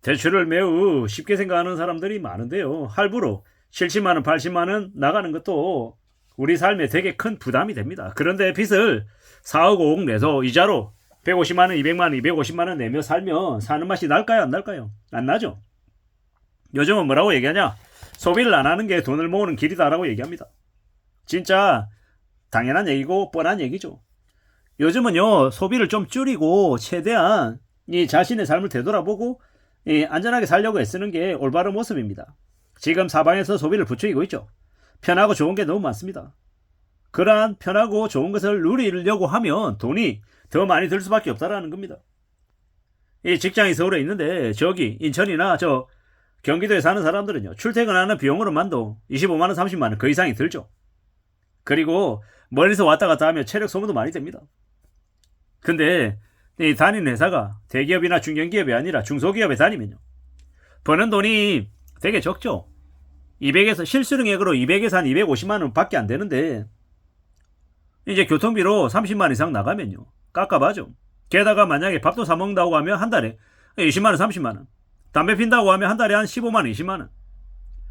대출을 매우 쉽게 생각하는 사람들이 많은데요. 할부로 70만 원, 80만 원 나가는 것도 우리 삶에 되게 큰 부담이 됩니다. 그런데 빚을 4억, 5억 내서 이자로 150만 원, 200만 원, 250만 원 내며 살면 사는 맛이 날까요? 안 날까요? 안 나죠. 요즘은 뭐라고 얘기하냐? 소비를 안 하는 게 돈을 모으는 길이다라고 얘기합니다. 진짜 당연한 얘기고 뻔한 얘기죠. 요즘은요, 소비를 좀 줄이고 최대한 이 자신의 삶을 되돌아보고 안전하게 살려고 애쓰는 게 올바른 모습입니다. 지금 사방에서 소비를 부추기고 있죠. 편하고 좋은 게 너무 많습니다. 그러한 편하고 좋은 것을 누리려고 하면 돈이 더 많이 들 수밖에 없다라는 겁니다. 이 직장이 서울에 있는데 저기 인천이나 저 경기도에 사는 사람들은요, 출퇴근하는 비용으로만도 25만 원, 30만 원 그 이상이 들죠. 그리고 멀리서 왔다 갔다 하면 체력 소모도 많이 됩니다. 근데 이 다니는 회사가 대기업이나 중견기업이 아니라 중소기업에 다니면요, 버는 돈이 되게 적죠. 200에서 실수령액으로 200에서 한 250만 원 밖에 안 되는데 이제 교통비로 30만 원 이상 나가면요, 깝깝하죠. 게다가 만약에 밥도 사 먹는다고 하면 한 달에 20만 원, 30만 원. 담배 핀다고 하면 한 달에 한 15만 원, 20만 원.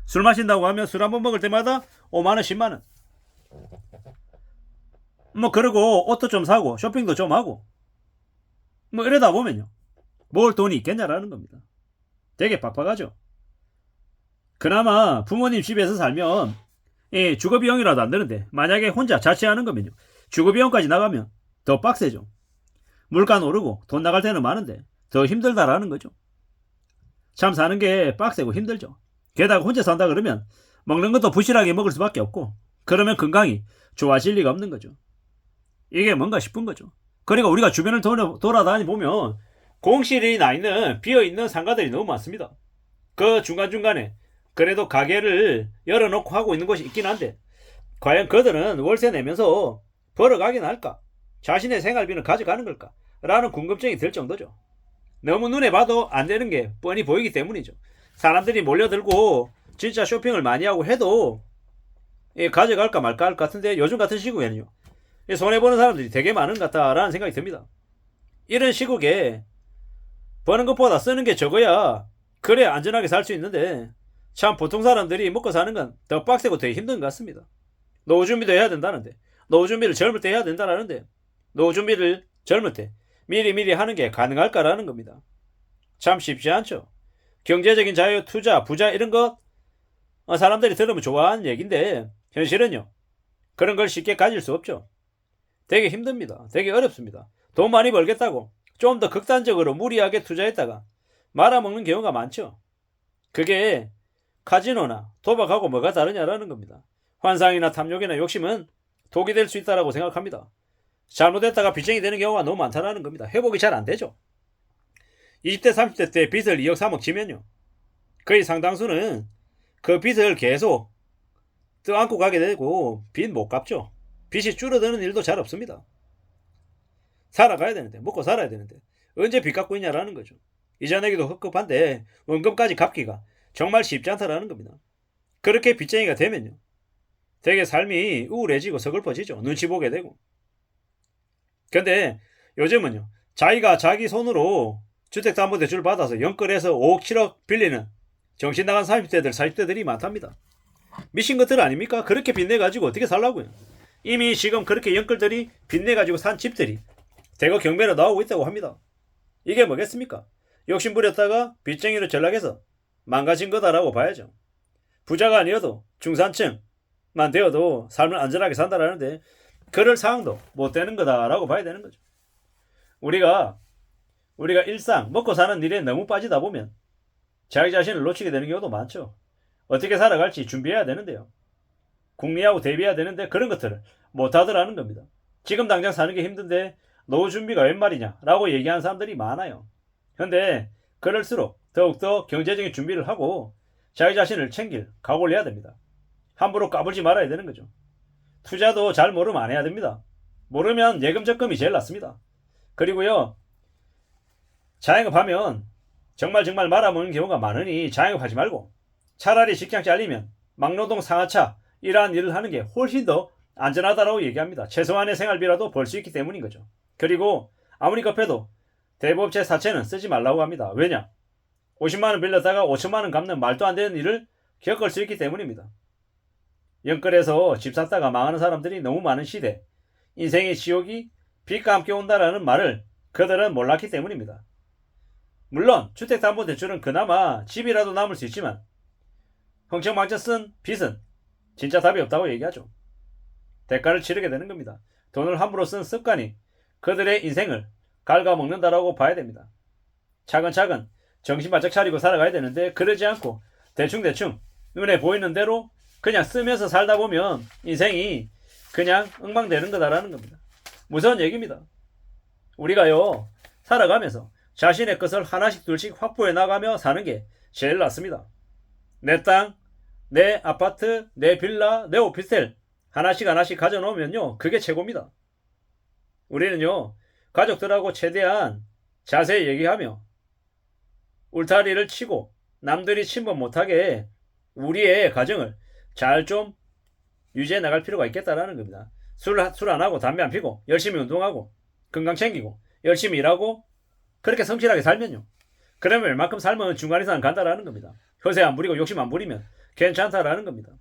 술 마신다고 하면 술 한 번 먹을 때마다 5만 원, 10만 원. 뭐 그러고 옷도 좀 사고 쇼핑도 좀 하고 뭐 이러다 보면요, 뭘 돈이 있겠냐라는 겁니다. 되게 빡빡하죠. 그나마 부모님 집에서 살면 주거비용이라도 안 드는데 만약에 혼자 자취하는 거면요, 주거비용까지 나가면 더 빡세죠. 물가 오르고 돈 나갈 때는 많은데 더 힘들다라는 거죠. 참 사는 게 빡세고 힘들죠. 게다가 혼자 산다 그러면 먹는 것도 부실하게 먹을 수밖에 없고, 그러면 건강이 좋아질 리가 없는 거죠. 이게 뭔가 싶은 거죠. 그리고 우리가 주변을 돌아다니 보면 공실이 나 있는 비어있는 상가들이 너무 많습니다. 그 중간중간에 그래도 가게를 열어놓고 하고 있는 곳이 있긴 한데 과연 그들은 월세 내면서 벌어가긴 할까? 자신의 생활비는 가져가는 걸까? 라는 궁금증이 들 정도죠. 너무 눈에 봐도 안 되는 게 뻔히 보이기 때문이죠. 사람들이 몰려들고 진짜 쇼핑을 많이 하고 해도 가져갈까 말까 할 것 같은데 요즘 같은 시국에는요, 손해보는 사람들이 되게 많은 것 같다라는 생각이 듭니다. 이런 시국에 버는 것보다 쓰는 게 적어야 그래 안전하게 살 수 있는데 참 보통 사람들이 먹고 사는 건 더 빡세고 되게 힘든 것 같습니다. 노후 준비도 해야 된다는데, 노후 준비를 젊을 때 해야 된다라는데 노후 준비를 젊을 때 미리미리 하는 게 가능할까라는 겁니다. 참 쉽지 않죠. 경제적인 자유, 투자, 부자 이런 거 사람들이 들으면 좋아하는 얘기인데 현실은요, 그런 걸 쉽게 가질 수 없죠. 되게 힘듭니다. 되게 어렵습니다. 돈 많이 벌겠다고 좀 더 극단적으로 무리하게 투자했다가 말아먹는 경우가 많죠. 그게 카지노나 도박하고 뭐가 다르냐라는 겁니다. 환상이나 탐욕이나 욕심은 독이 될 수 있다고 생각합니다. 잘못했다가 빚쟁이 되는 경우가 너무 많다는 겁니다. 회복이 잘 안 되죠. 20대 30대 때 빚을 2억 3억 지면요, 거의 상당수는 그 빚을 계속 떠안고 가게 되고 빚 못 갚죠. 빚이 줄어드는 일도 잘 없습니다. 살아가야 되는데, 먹고 살아야 되는데 언제 빚 갚고 있냐라는 거죠. 이자 내기도 흡급한데 원금까지 갚기가 정말 쉽지 않다라는 겁니다. 그렇게 빚쟁이가 되면요, 되게 삶이 우울해지고 서글퍼지죠. 눈치 보게 되고. 근데 요즘은요, 자기가 자기 손으로 주택담보대출 받아서 연끌해서 5억 7억 빌리는 정신 나간 30대들 40대들이 많답니다. 미친 것들 아닙니까? 그렇게 빚내가지고 어떻게 살라고요? 이미 지금 그렇게 연끌들이 빚내가지고 산 집들이 대거 경매로 나오고 있다고 합니다. 이게 뭐겠습니까? 욕심 부렸다가 빚쟁이로 전락해서 망가진 거다라고 봐야죠. 부자가 아니어도 중산층만 되어도 삶을 안전하게 산다라는데 그럴 상황도 못 되는 거다라고 봐야 되는 거죠. 우리가 일상 먹고 사는 일에 너무 빠지다 보면 자기 자신을 놓치게 되는 경우도 많죠. 어떻게 살아갈지 준비해야 되는데요, 궁리하고 대비해야 되는데 그런 것들을 못하더라는 겁니다. 지금 당장 사는 게 힘든데 노후 준비가 웬 말이냐 라고 얘기하는 사람들이 많아요. 근데 그럴수록 더욱더 경제적인 준비를 하고 자기 자신을 챙길 각오를 해야 됩니다. 함부로 까불지 말아야 되는 거죠. 투자도 잘 모르면 안 해야 됩니다. 모르면 예금 적금이 제일 낫습니다. 그리고요, 자영업하면 정말 말아먹는 경우가 많으니 자영업하지 말고 차라리 직장 잘리면 막노동 상하차 이러한 일을 하는 게 훨씬 더 안전하다고 얘기합니다. 최소한의 생활비라도 벌 수 있기 때문인 거죠. 그리고 아무리 급해도 대부업체 사채는 쓰지 말라고 합니다. 왜냐? 50만 원 빌렸다가 5천만 원 갚는 말도 안 되는 일을 겪을 수 있기 때문입니다. 영끌에서 집 샀다가 망하는 사람들이 너무 많은 시대, 인생의 지옥이 빚과 함께 온다라는 말을 그들은 몰랐기 때문입니다. 물론 주택담보대출은 그나마 집이라도 남을 수 있지만 흥청망청 쓴 빚은 진짜 답이 없다고 얘기하죠. 대가를 치르게 되는 겁니다. 돈을 함부로 쓴 습관이 그들의 인생을 갉아먹는다라고 봐야 됩니다. 차근차근 정신 바짝 차리고 살아가야 되는데 그러지 않고 대충대충 눈에 보이는 대로 그냥 쓰면서 살다 보면 인생이 그냥 엉망되는 거다라는 겁니다. 무서운 얘기입니다. 우리가요 살아가면서 자신의 것을 하나씩 둘씩 확보해 나가며 사는 게 제일 낫습니다. 내 땅, 내 아파트, 내 빌라, 내 오피스텔 하나씩 가져놓으면요 그게 최고입니다. 우리는요 가족들하고 최대한 자세히 얘기하며 울타리를 치고 남들이 침범 못하게 우리의 가정을 잘 좀 유지해 나갈 필요가 있겠다라는 겁니다. 술 안 하고 담배 안 피고 열심히 운동하고 건강 챙기고 열심히 일하고 그렇게 성실하게 살면요. 그러면 웬만큼 살면 중간 이상 간다라는 겁니다. 허세 안 부리고 욕심 안 부리면 괜찮다라는 겁니다.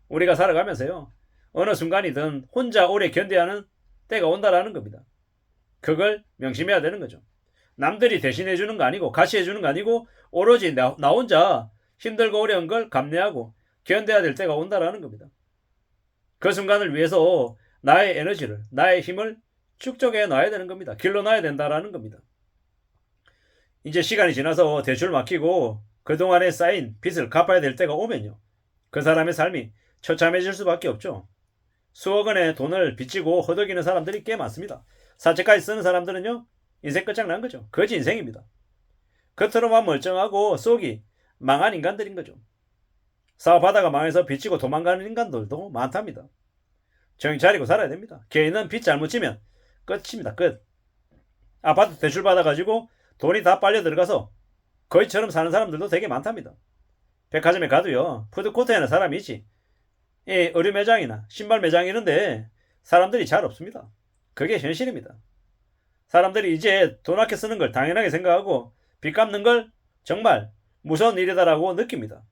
우리가 살아가면서요. 어느 순간이든 혼자 오래 견뎌야 하는 때가 온다라는 겁니다. 그걸 명심해야 되는 거죠. 남들이 대신해 주는 거 아니고 같이 해주는 거 아니고 오로지 나 혼자 힘들고 어려운 걸 감내하고 견뎌야 될 때가 온다라는 겁니다. 그 순간을 위해서 나의 에너지를 나의 힘을 축적해 놔야 되는 겁니다. 길러놔야 된다라는 겁니다. 이제 시간이 지나서 대출 맡기고 그동안에 쌓인 빚을 갚아야 될 때가 오면요. 그 사람의 삶이 처참해질 수밖에 없죠. 수억 원의 돈을 빚지고 허덕이는 사람들이 꽤 많습니다. 사채까지 쓰는 사람들은요. 인생 끝장난 거죠. 거지 인생입니다. 겉으로만 멀쩡하고 속이 망한 인간들인 거죠. 사업하다가 망해서 빚지고 도망가는 인간들도 많답니다. 정신 차리고 살아야 됩니다. 개인은 빚 잘못 지면 끝입니다. 끝. 아파트 대출 받아가지고 돈이 다 빨려 들어가서 거지처럼 사는 사람들도 되게 많답니다. 백화점에 가도요. 푸드코트에는 사람이 있지. 의류 매장이나 신발 매장 이런데 사람들이 잘 없습니다. 그게 현실입니다. 사람들이 이제 돈 아껴 쓰는 걸 당연하게 생각하고 빚 갚는 걸 정말 무서운 일이다라고 느낍니다.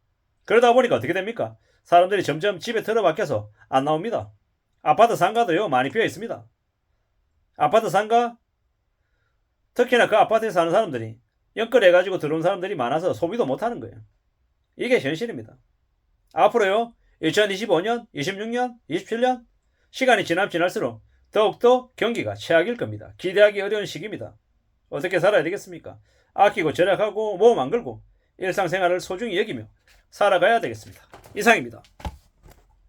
그러다 보니까 어떻게 됩니까? 사람들이 점점 집에 틀어박혀서 안 나옵니다. 아파트 상가도요 많이 비어 있습니다. 아파트 상가 특히나 그 아파트에 사는 사람들이 연끌해가지고 들어온 사람들이 많아서 소비도 못하는 거예요. 이게 현실입니다. 앞으로요 2025년, 26년, 27년 시간이 지나면 지날수록 더욱더 경기가 최악일 겁니다. 기대하기 어려운 시기입니다. 어떻게 살아야 되겠습니까? 아끼고 절약하고 모험 안 걸고 일상생활을 소중히 여기며 살아가야 되겠습니다. 이상입니다.